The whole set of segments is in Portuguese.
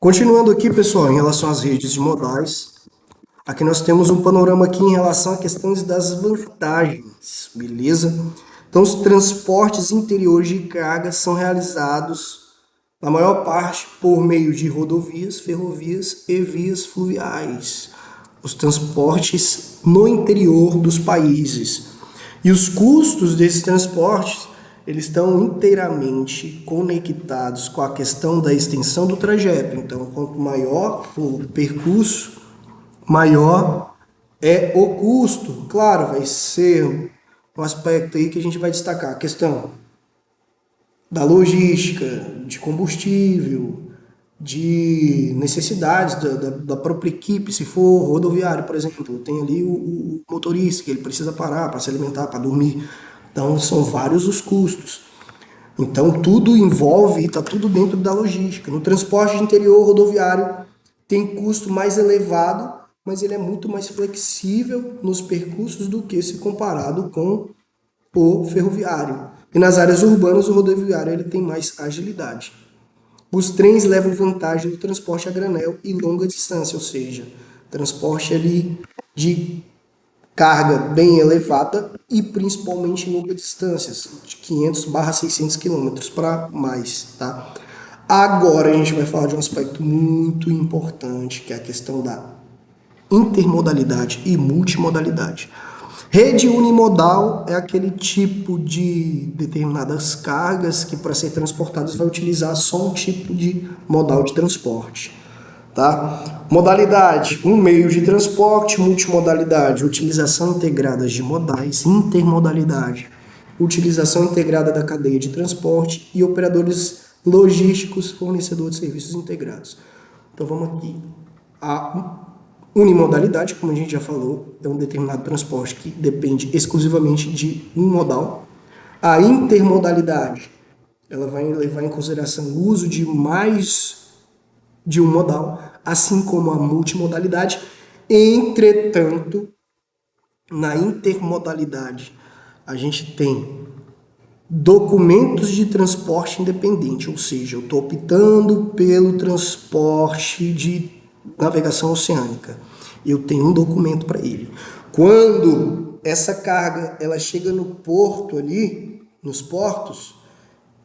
Continuando aqui, pessoal, em relação às redes de modais, aqui nós temos um panorama aqui em relação a questões das vantagens, beleza? Então, os transportes interiores de carga são realizados, na maior parte, por meio de rodovias, ferrovias e vias fluviais. Os transportes no interior dos países. E os custos desses transportes, eles estão inteiramente conectados com a questão da extensão do trajeto. Então, quanto maior for o percurso, maior é o custo. Claro, vai ser um aspecto aí que a gente vai destacar, a questão da logística, de combustível, de necessidades da própria equipe, se for rodoviário, por exemplo, tem ali o motorista que ele precisa parar para se alimentar, para dormir. Então, são vários os custos. Então, tudo envolve, está tudo dentro da logística. No transporte de interior rodoviário, tem custo mais elevado, mas ele é muito mais flexível nos percursos do que se comparado com o ferroviário. E nas áreas urbanas, o rodoviário ele tem mais agilidade. Os trens levam vantagem do transporte a granel e longa distância, ou seja, transporte ali de carga bem elevada e principalmente em longas distâncias, de 500/600 quilômetros para mais, tá? Agora a gente vai falar de um aspecto muito importante, que é a questão da intermodalidade e multimodalidade. Rede unimodal é aquele tipo de determinadas cargas que, para ser transportadas, vai utilizar só um tipo de modal de transporte. Tá? Modalidade, um meio de transporte. Multimodalidade, utilização integrada de modais. Intermodalidade, utilização integrada da cadeia de transporte. E operadores logísticos, fornecedor de serviços integrados. Então vamos aqui. A unimodalidade, como a gente já falou, é um determinado transporte que depende exclusivamente de um modal. A intermodalidade, ela vai levar em consideração o uso de mais de um modal, assim como a multimodalidade. Entretanto, na intermodalidade, a gente tem documentos de transporte independente, ou seja, eu estou optando pelo transporte de navegação oceânica. Eu tenho um documento para ele. Quando essa carga ela chega no porto ali, nos portos,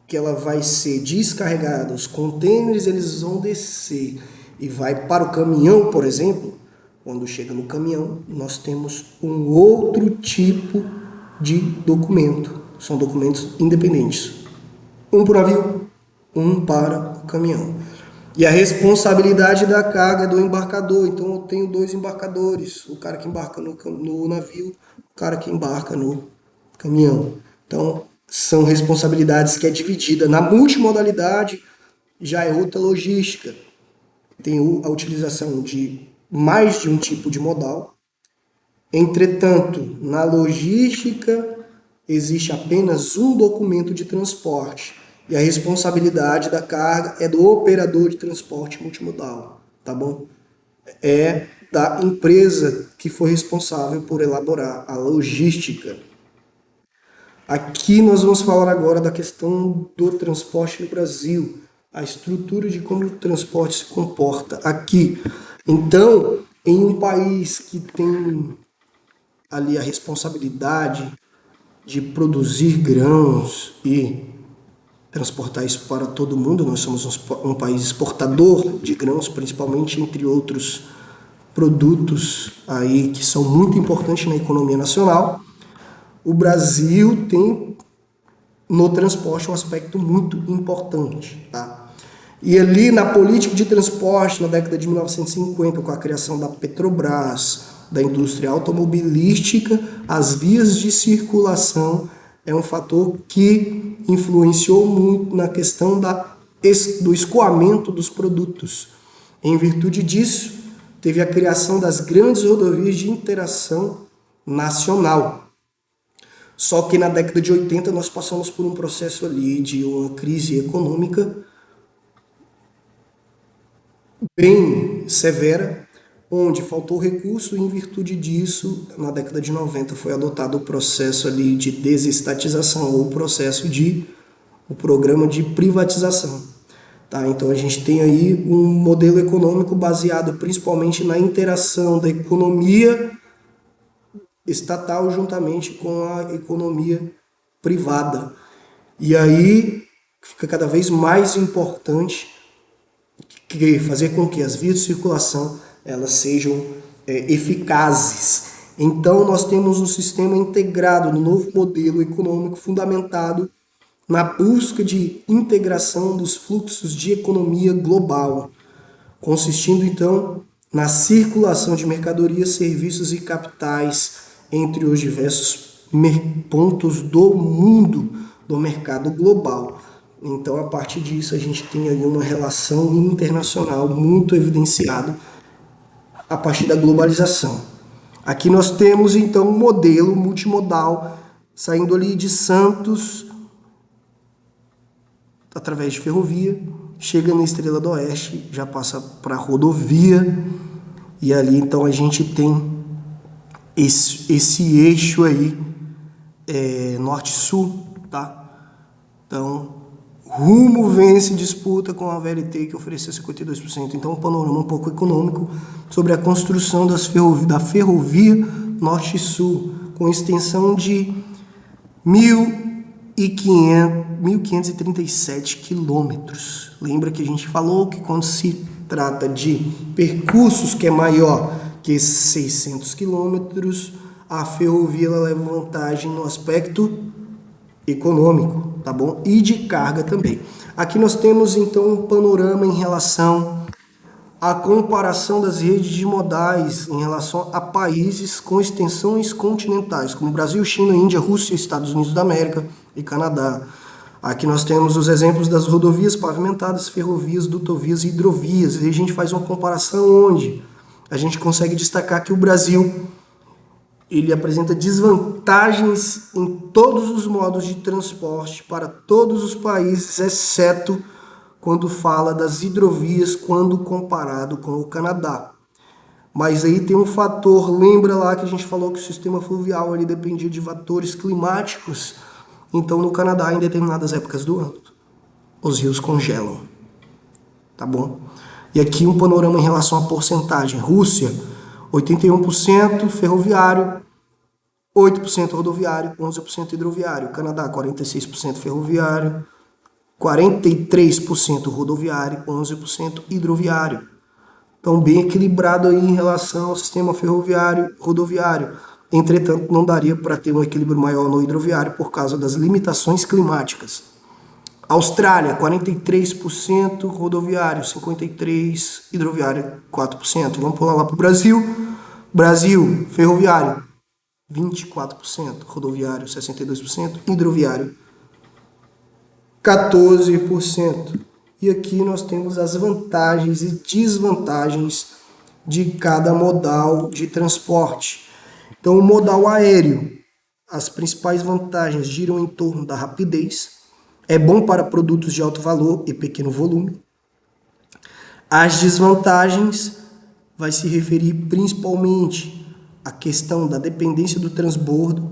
que ela vai ser descarregada, os contêineres eles vão descer e vai para o caminhão, por exemplo. Quando chega no caminhão, nós temos um outro tipo de documento. São documentos independentes. Um para o navio, um para o caminhão. E a responsabilidade da carga é do embarcador. Então eu tenho dois embarcadores, o cara que embarca no navio, o cara que embarca no caminhão. Então são responsabilidades que é dividida. Na multimodalidade já é outra logística. Tem a utilização de mais de um tipo de modal. Entretanto, na logística existe apenas um documento de transporte e a responsabilidade da carga é do operador de transporte multimodal, tá bom? É da empresa que foi responsável por elaborar a logística. Aqui nós vamos falar agora da questão do transporte no Brasil, a estrutura de como o transporte se comporta aqui. Então, em um país que tem ali a responsabilidade de produzir grãos e transportar isso para todo mundo, nós somos um país exportador de grãos, principalmente entre outros produtos aí que são muito importantes na economia nacional. O Brasil tem no transporte um aspecto muito importante, tá? E ali na política de transporte, na década de 1950, com a criação da Petrobras, da indústria automobilística, as vias de circulação é um fator que influenciou muito na questão do escoamento dos produtos. Em virtude disso, teve a criação das grandes rodovias de interação nacional. Só que na década de 80 nós passamos por um processo ali de uma crise econômica bem severa, onde faltou recurso e em virtude disso, na década de 90 foi adotado o processo ali de desestatização ou o programa de privatização. Tá? Então a gente tem aí um modelo econômico baseado principalmente na interação da economia estatal juntamente com a economia privada. E aí fica cada vez mais importante fazer com que as vias de circulação elas sejam eficazes. Então nós temos um sistema integrado no novo modelo econômico fundamentado na busca de integração dos fluxos de economia global, consistindo então na circulação de mercadorias, serviços e capitais entre os diversos pontos do mundo do mercado global. Então, a partir disso, a gente tem aí uma relação internacional muito evidenciada a partir da globalização. Aqui nós temos então um modelo multimodal saindo ali de Santos através de ferrovia, chega na Estrela do Oeste, já passa para rodovia, e ali então a gente tem esse eixo aí, norte-sul, tá? Então, Rumo vence disputa com a VLT, que ofereceu 52%. Então, um panorama um pouco econômico sobre a construção da ferrovia norte-sul, com extensão de 1.537 quilômetros. Lembra que a gente falou que quando se trata de percursos que é maior que esses 600 quilômetros, a ferrovia ela leva vantagem no aspecto econômico, tá bom? E de carga também. Aqui nós temos então um panorama em relação à comparação das redes de modais em relação a países com extensões continentais, como Brasil, China, Índia, Rússia, Estados Unidos da América e Canadá. Aqui nós temos os exemplos das rodovias pavimentadas, ferrovias, dutovias e hidrovias. E a gente faz uma comparação onde a gente consegue destacar que o Brasil ele apresenta desvantagens em todos os modos de transporte para todos os países, exceto quando fala das hidrovias, quando comparado com o Canadá. Mas aí tem um fator, lembra lá que a gente falou que o sistema fluvial ele dependia de fatores climáticos, então no Canadá, em determinadas épocas do ano, os rios congelam, tá bom? E aqui um panorama em relação à porcentagem. Rússia, 81% ferroviário, 8% rodoviário, 11% hidroviário. Canadá, 46% ferroviário, 43% rodoviário, 11% hidroviário. Então, bem equilibrado aí em relação ao sistema ferroviário rodoviário. Entretanto, não daria para ter um equilíbrio maior no hidroviário por causa das limitações climáticas. Austrália, 43% rodoviário, 53% hidroviário, 4%. Vamos pular lá para o Brasil. Brasil, ferroviário, 24%, rodoviário 62%, hidroviário 14%. E aqui nós temos as vantagens e desvantagens de cada modal de transporte. Então, o modal aéreo, as principais vantagens giram em torno da rapidez, é bom para produtos de alto valor e pequeno volume. As desvantagens vai se referir principalmente à questão da dependência do transbordo,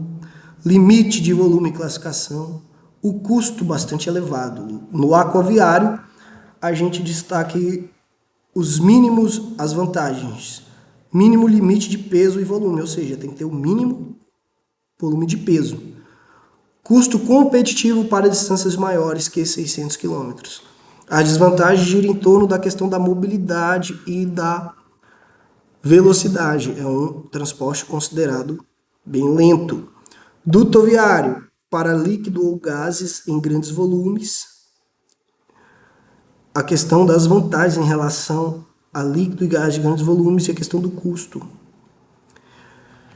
limite de volume e classificação, o custo bastante elevado. No aquaviário, a gente destaca os mínimos, as vantagens. Mínimo limite de peso e volume, ou seja, tem que ter o mínimo volume de peso. Custo competitivo para distâncias maiores que 600 km. A desvantagem gira em torno da questão da mobilidade e da velocidade. É um transporte considerado bem lento. Dutoviário, para líquido ou gases em grandes volumes. A questão das vantagens em relação a líquido e gás de grandes volumes e a questão do custo.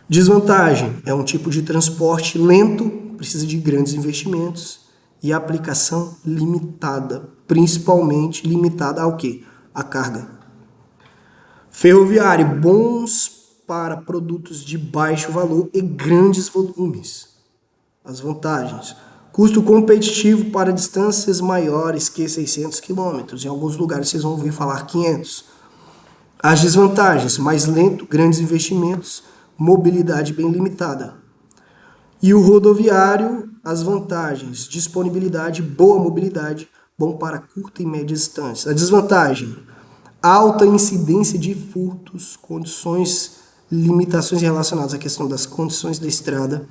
Desvantagem, é um tipo de transporte lento, precisa de grandes investimentos e aplicação limitada, principalmente limitada ao quê? A carga. Ferroviário, bons para produtos de baixo valor e grandes volumes. As vantagens. Custo competitivo para distâncias maiores que 600 km. Em alguns lugares vocês vão ouvir falar 500. As desvantagens. Mais lento, grandes investimentos, mobilidade bem limitada. E o rodoviário, as vantagens. Disponibilidade, boa mobilidade, bom para curta e média distância. A desvantagem, alta incidência de furtos, limitações relacionadas à questão das condições da estrada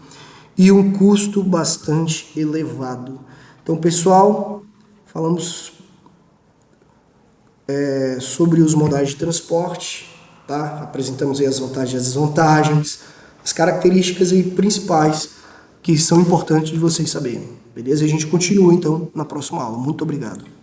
e um custo bastante elevado. Então, pessoal, falamos sobre os modais de transporte, tá? Apresentamos aí as vantagens e as desvantagens, as características aí principais que são importantes de vocês saberem, beleza? E a gente continua então na próxima aula. Muito obrigado.